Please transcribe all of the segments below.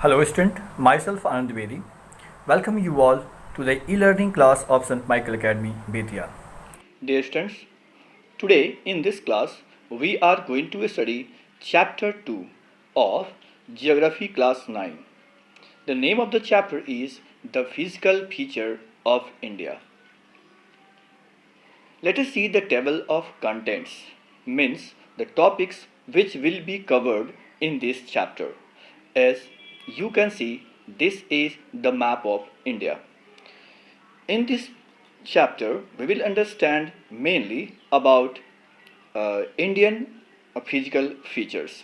Hello student, myself Anand Dwivedi. Welcome you all to the e-learning class of St. Michael Academy, Bethiya. Dear students, today in this class we are going to study chapter 2 of Geography class 9. The name of the chapter is The Physical Feature of India. Let us see the table of contents, means the topics which will be covered in this chapter. As you can see, this is the map of India. In this chapter, we will understand mainly about Indian physical features.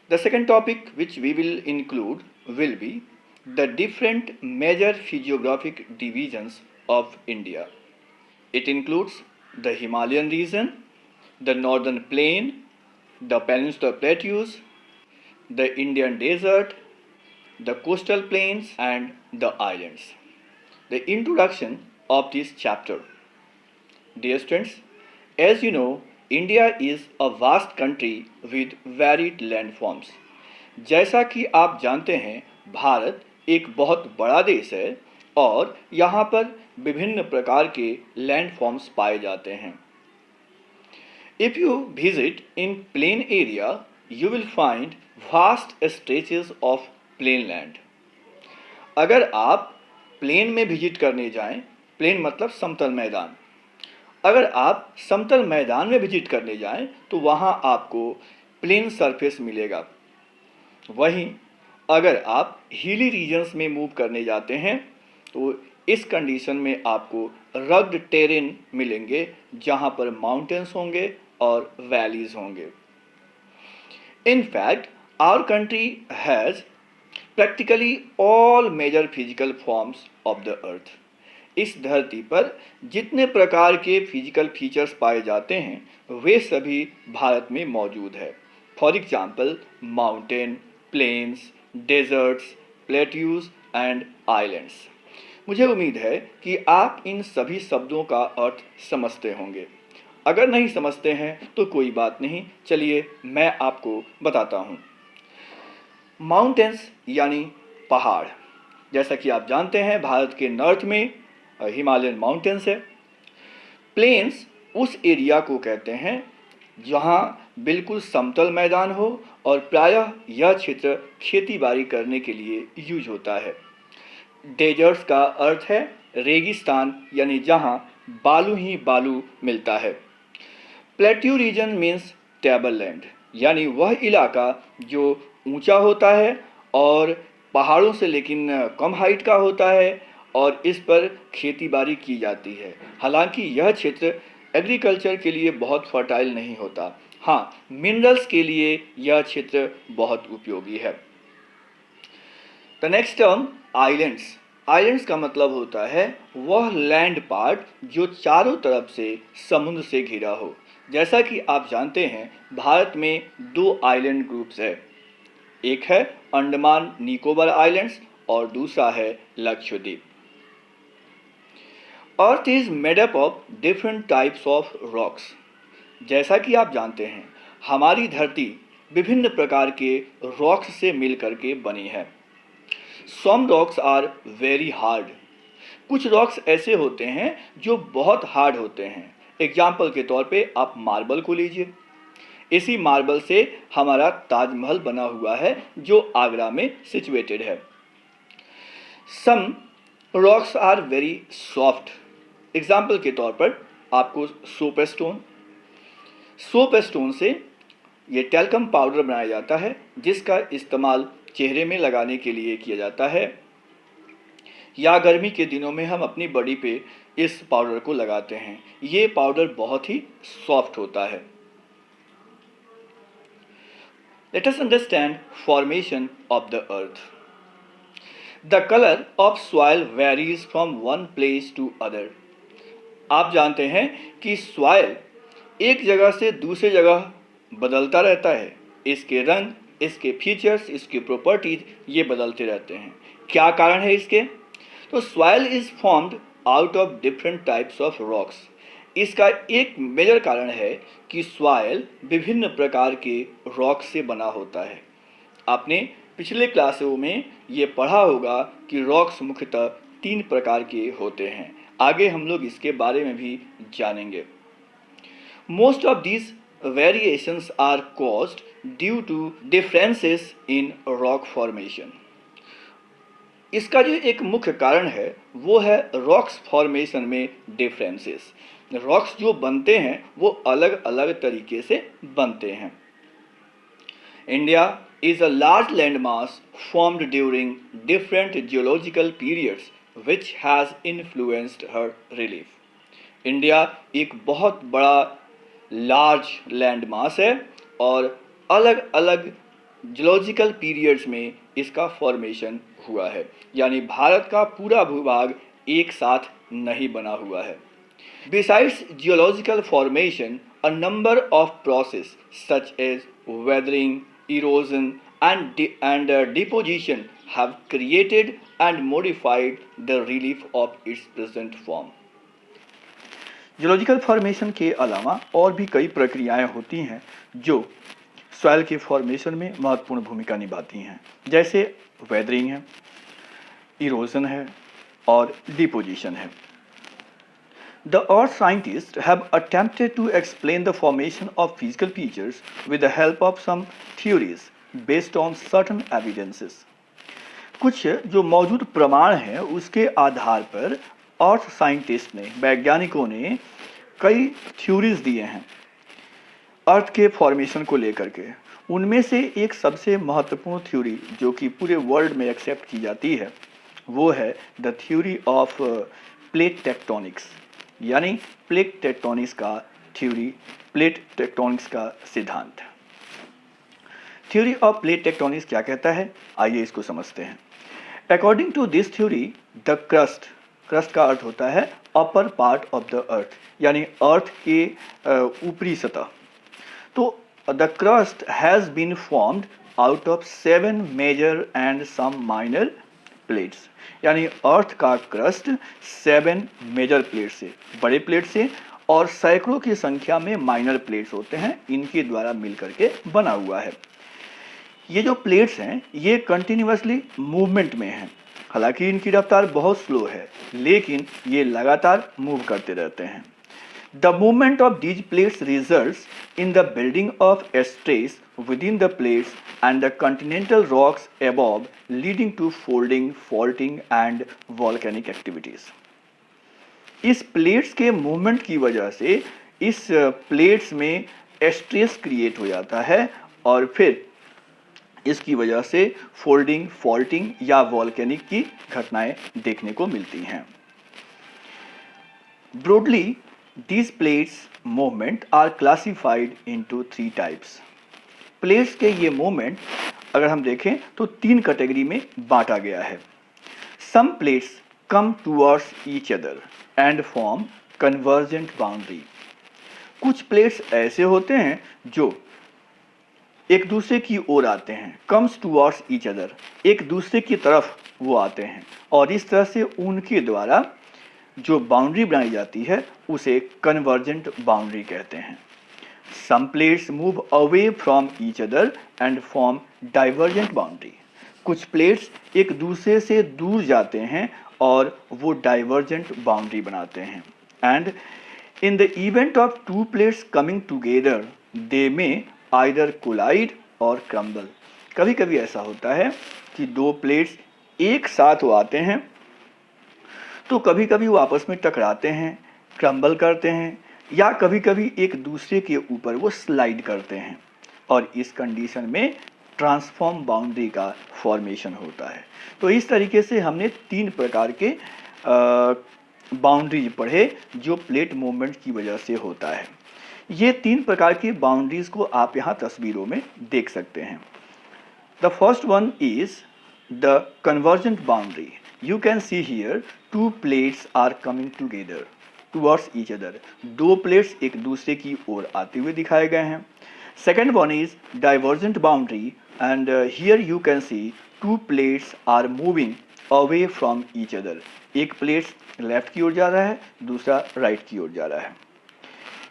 The second topic which we will include will be the different major physiographic divisions of India. It includes the Himalayan region, the northern plain, the peninsular plateaus, the Indian desert, the coastal plains and the islands. The introduction of this chapter. Dear students, as you know, India is a vast country with varied landforms. जैसा कि आप जानते हैं, भारत एक बहुत बड़ा देश है और यहाँ पर विभिन्न प्रकार के लैंडफॉर्म्स पाए जाते हैं. If you visit in plain area, you will find vast stretches of plain land. अगर आप प्लेन में विजिट करने जाएं, प्लेन मतलब समतल मैदान. अगर आप समतल मैदान में विजिट करने जाएं तो वहां आपको प्लेन सरफेस मिलेगा. वहीं अगर आप हिली रीजन्स में मूव करने जाते हैं तो इस कंडीशन में आपको रग्ड टेरेन मिलेंगे जहां पर माउंटेन्स होंगे और वैलीज होंगे. In fact our country has practically all major physical forms of the earth. इस धरती पर जितने प्रकार के फिजिकल फीचर्स पाए जाते हैं वे सभी भारत में मौजूद है. For example mountain, plains, deserts, plateaus and islands. मुझे उम्मीद है कि आप इन सभी शब्दों का अर्थ समझते होंगे. अगर नहीं समझते हैं तो कोई बात नहीं, चलिए मैं आपको बताता हूँ. माउंटेन्स यानी पहाड़. जैसा कि आप जानते हैं भारत के नॉर्थ में हिमालयन माउंटेन्स है. प्लेन्स उस एरिया को कहते हैं जहां बिल्कुल समतल मैदान हो और प्रायः यह क्षेत्र खेती बाड़ी करने के लिए यूज होता है. डेजर्ट्स का अर्थ है रेगिस्तान यानी जहां बालू ही बालू मिलता है. Plateau region means table land यानी वह इलाका जो ऊंचा होता है और पहाड़ों से लेकिन कम हाइट का होता है और इस पर खेती बाड़ी की जाती है. हालांकि यह क्षेत्र एग्रीकल्चर के लिए बहुत फर्टाइल नहीं होता. हाँ, मिनरल्स के लिए यह क्षेत्र बहुत उपयोगी है. The next term islands. Islands का मतलब होता है वह लैंड पार्ट जो चारों तरफ से समुद्र से घिरा हो. जैसा कि आप जानते हैं भारत में दो आइलैंड ग्रुप्स है. एक है अंडमान निकोबार आइलैंड्स और दूसरा है Lakshadweep. Earth is made up of different types of rocks. जैसा कि आप जानते हैं हमारी धरती विभिन्न प्रकार के रॉक्स से मिल करके बनी है. Some rocks are very hard. कुछ रॉक्स ऐसे होते हैं जो बहुत हार्ड होते हैं. एग्जाम्पल के तौर पे आप मार्बल को लीजिए. इसी मार्बल से हमारा ताजमहल बना हुआ है जो आगरा में सिचुएटेड है. Some rocks are very soft. Example के तौर पर आपको सोप स्टोन. सोप स्टोन से ये टैल्कम पाउडर बनाया जाता है जिसका इस्तेमाल चेहरे में लगाने के लिए किया जाता है या गर्मी के दिनों में हम अपनी बॉडी पे इस पाउडर को लगाते हैं. ये पाउडर बहुत ही सॉफ्ट होता है. Let us understand formation of the earth. The color of soil varies from one place to other. आप जानते हैं कि सॉइल एक जगह से दूसरी जगह बदलता रहता है. इसके रंग, इसके फीचर्स, इसकी प्रॉपर्टीज ये बदलते रहते हैं. क्या कारण है इसके? तो soil is formed out of different types of rocks. इसका एक मेजर कारण है कि सॉइल विभिन्न प्रकार के रॉक से बना होता है। आपने पिछले क्लासों में ये पढ़ा होगा कि रॉक्स मुख्यतः 3 प्रकार के होते हैं। आगे हम लोग इसके बारे में भी जानेंगे। Most of these variations are caused due to differences in rock formation. इसका जो एक मुख्य कारण है वो है रॉक्स फॉर्मेशन में डिफरेंसेस। रॉक्स जो बनते हैं वो अलग अलग तरीके से बनते हैं। India is a large landmass formed during different geological periods which has influenced her relief. India एक बहुत बड़ा लार्ज लैंड मास है और अलग अलग जियोलॉजिकल पीरियड्स में इसका फॉर्मेशन हुआ है, यानी भारत का पूरा भूभाग एक साथ नहीं बना हुआ है। Besides geological formation, a number of processes such as weathering, erosion and deposition have created and modified the relief of its present form. Geological formation के अलावा और भी कई प्रक्रियाएं होती हैं जो सॉइल के फॉर्मेशन में महत्वपूर्ण भूमिका निभाती हैं, जैसे वेदरिंग है, इरोजन है और डिपोजिशन है। The earth scientists have attempted to explain the formation of physical features with the help of some theories based on certain evidences. कुछ जो मौजूद प्रमाण हैं उसके आधार पर अर्थ साइंटिस्ट ने, वैज्ञानिकों ने कई थ्योरीज दिए हैं अर्थ के फॉर्मेशन को लेकर के। उनमें से एक सबसे महत्वपूर्ण थ्योरी जो कि पूरे वर्ल्ड में एक्सेप्ट की जाती है वो है the theory of plate tectonics, यानी प्लेट टेक्टोनिक्स का थ्योरी, प्लेट टेक्टोनिक्स का सिद्धांत। थ्योरी ऑफ प्लेट टेक्टोनिक्स क्या कहता है, आइए इसको समझते हैं। According to this theory the crust का अर्थ होता है upper part of the earth, यानी अर्थ के ऊपरी सतह। तो the crust has been formed out of 7 major and some minor plates, यानी अर्थ का क्रस्ट 7 मेजर प्लेट से, बड़े प्लेट से, और सैकड़ों की संख्या में माइनर प्लेट्स होते हैं, इनके द्वारा मिलकर के बना हुआ है। ये जो प्लेट्स हैं ये कंटिन्यूअसली मूवमेंट में हैं, हालांकि इनकी रफ्तार बहुत स्लो है लेकिन ये लगातार मूव करते रहते हैं। The movement of these plates results in the building of stress within the plates and the continental rocks above, leading to folding, faulting and volcanic activities. इस प्लेट्स के मूवमेंट की वजह से इस प्लेट्स में स्ट्रेस क्रिएट हो जाता है और फिर इसकी वजह से फोल्डिंग, फॉल्टिंग या वॉल्केनिक की घटनाएं देखने को मिलती हैं। Broadly, these plates movement are classified into 3 types. Plates के ये मूवमेंट अगर हम देखें तो 3 कैटेगरी में बांटा गया है। Some plates come towards each other and form convergent boundary. कुछ प्लेट्स ऐसे होते हैं जो एक दूसरे की ओर आते हैं, कम्स टूवर्ड्स ईच अदर, एक दूसरे की तरफ वो आते हैं और इस तरह से उनके द्वारा जो बाउंड्री बनाई जाती है उसे कन्वर्जेंट बाउंड्री कहते हैं। Some plates move away from each other and form divergent boundary. कुछ प्लेट्स एक दूसरे से दूर जाते हैं और वो डाइवर्जेंट बाउंड्री बनाते हैं। And in the event of 2 plates coming together, they may either collide or crumble. कभी कभी ऐसा होता है कि 2 प्लेट्स एक साथ वो आते हैं तो कभी कभी वो आपस में टकराते हैं, क्रम्बल करते हैं या कभी कभी एक दूसरे के ऊपर वो स्लाइड करते हैं और इस कंडीशन में ट्रांसफॉर्म बाउंड्री का फॉर्मेशन होता है। तो इस तरीके से हमने 3 प्रकार के बाउंड्रीज पढ़े जो प्लेट मूवमेंट की वजह से होता है। ये 3 प्रकार की बाउंड्रीज को आप यहाँ तस्वीरों में देख सकते हैं। The first one is the convergent boundary. You can see here 2 plates are coming together towards each other. 2 plates एक दूसरे की ओर आते हुए दिखाए गए हैं। Second one is divergent boundary and here you can see 2 plates are moving away from each other. एक प्लेट लेफ्ट की ओर जा रहा है, दूसरा राइट की ओर जा रहा है।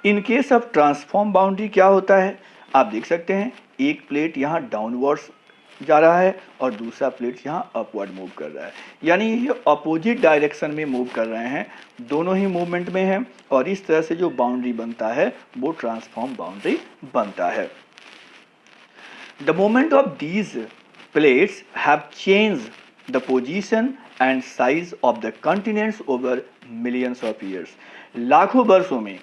In case of transform boundary क्या होता है, आप देख सकते हैं एक प्लेट यहाँ डाउनवर्ड्स जा रहा है और दूसरा प्लेट यहाँ अपवर्ड मूव कर रहा है, यानी ये अपोजिट डायरेक्शन में मूव कर रहे हैं, दोनों ही मूवमेंट में हैं और इस तरह से जो बाउंड्री बनता है वो ट्रांसफॉर्म बाउंड्री बनता है। The moment of these plates have changed the position and size of the continents over millions of years. लाखों वर्षों में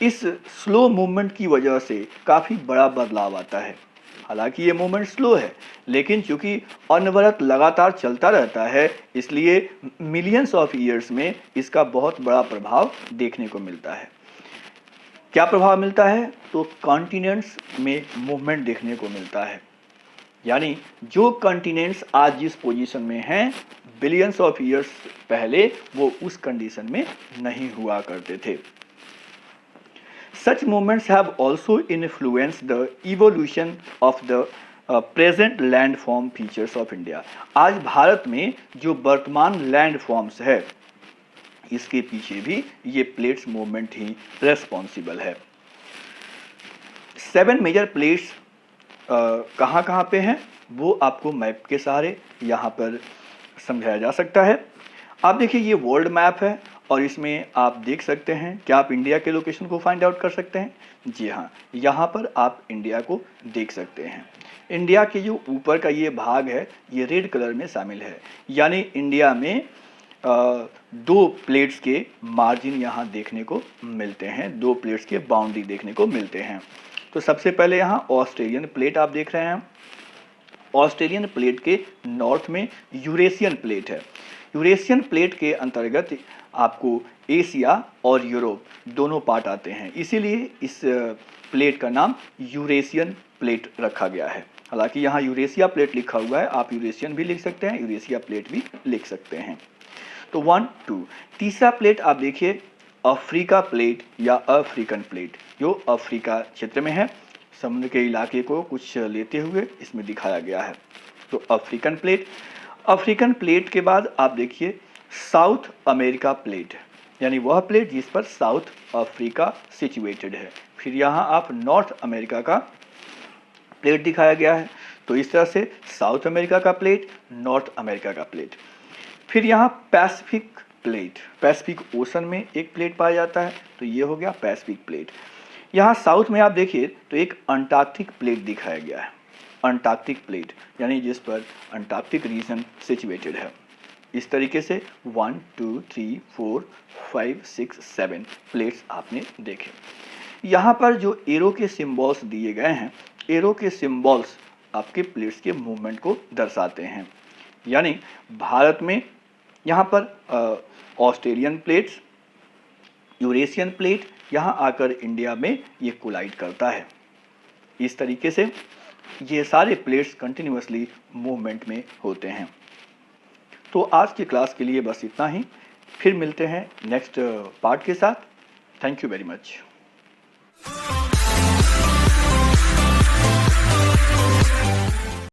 इस स्लो मूवमेंट की वजह से काफ़ी बड़ा बदलाव आता है। हालांकि ये मूवमेंट स्लो है, लेकिन चूंकि अनवरत लगातार चलता रहता है, इसलिए मिलियंस ऑफ ईयर्स में इसका बहुत बड़ा प्रभाव देखने को मिलता है। क्या प्रभाव मिलता है, तो कॉन्टिनेंट्स में मूवमेंट देखने को मिलता है, यानी जो कॉन्टिनेंट्स आज जिस पोजीशन में हैं बिलियंस ऑफ ईयर्स पहले वो उस कंडीशन में नहीं हुआ करते थे। Such movements have also influenced the evolution of the present landform features of India. आज भारत में जो वर्तमान लैंड फॉर्म्स है इसके पीछे भी ये प्लेट्स मूवमेंट ही रेस्पॉन्सिबल है। 7 मेजर प्लेट्स कहाँ पे हैं वो आपको मैप के सहारे यहाँ पर समझाया जा सकता है। आप देखिए ये वर्ल्ड मैप है और इसमें आप देख सकते हैं क्या आप इंडिया के लोकेशन को फाइंड आउट कर सकते हैं। जी हाँ, यहाँ पर आप इंडिया को देख सकते हैं। इंडिया के जो ऊपर का ये भाग है ये रेड कलर में शामिल है, यानी इंडिया में 2 प्लेट्स के मार्जिन यहाँ देखने को मिलते हैं, 2 प्लेट्स के बाउंड्री देखने को मिलते हैं। तो सबसे पहले यहाँ ऑस्ट्रेलियन प्लेट आप देख रहे हैं। ऑस्ट्रेलियन प्लेट के नॉर्थ में यूरेशियन प्लेट है। यूरेशियन प्लेट के अंतर्गत आपको एशिया और यूरोप दोनों पार्ट आते हैं, इसीलिए इस प्लेट का नाम यूरेशियन प्लेट रखा गया है। हालांकि यहाँ यूरेशिया प्लेट लिखा हुआ है, आप यूरेशियन भी लिख सकते हैं, यूरेशिया प्लेट भी लिख सकते हैं। तो 1 2 तीसरा प्लेट आप देखिए अफ्रीका प्लेट या अफ्रीकन प्लेट, जो अफ्रीका क्षेत्र में है, समुद्र के इलाके को कुछ लेते हुए इसमें दिखाया गया है। तो अफ्रीकन प्लेट, अफ्रीकन प्लेट के बाद आप देखिए साउथ अमेरिका प्लेट, यानी वह प्लेट जिस पर साउथ अफ्रीका सिचुएटेड है। फिर यहाँ आप नॉर्थ अमेरिका का प्लेट दिखाया गया है। तो इस तरह से साउथ अमेरिका का प्लेट, नॉर्थ अमेरिका का प्लेट। फिर यहाँ पैसिफिक प्लेट, पैसिफिक ओशन में एक प्लेट पाया जाता है, तो ये हो गया पैसिफिक प्लेट। यहाँ साउथ में आप देखिए तो एक अंटार्कटिक प्लेट दिखाया गया है, अंटार्कटिक प्लेट, यानी जिस पर अंटार्कटिक रीजन सिचुएटेड है। इस तरीके से 1 2 3 4 5 6 7 प्लेट्स आपने देखे। यहाँ पर जो एरो के सिंबल्स दिए गए हैं, एरो के सिंबल्स आपके प्लेट्स के मूवमेंट को दर्शाते हैं। यानी भारत में यहाँ पर ऑस्ट्रेलियन प्लेट्स, यूरेशियन प्लेट, यहाँ आकर इंडिया में ये कोलाइड करता है। इस तरीके से ये सारे प्लेट्स कंटिन्यूअसली मूवमेंट में होते हैं। तो आज की क्लास के लिए बस इतना ही, फिर मिलते हैं नेक्स्ट पार्ट के साथ। Thank you very much.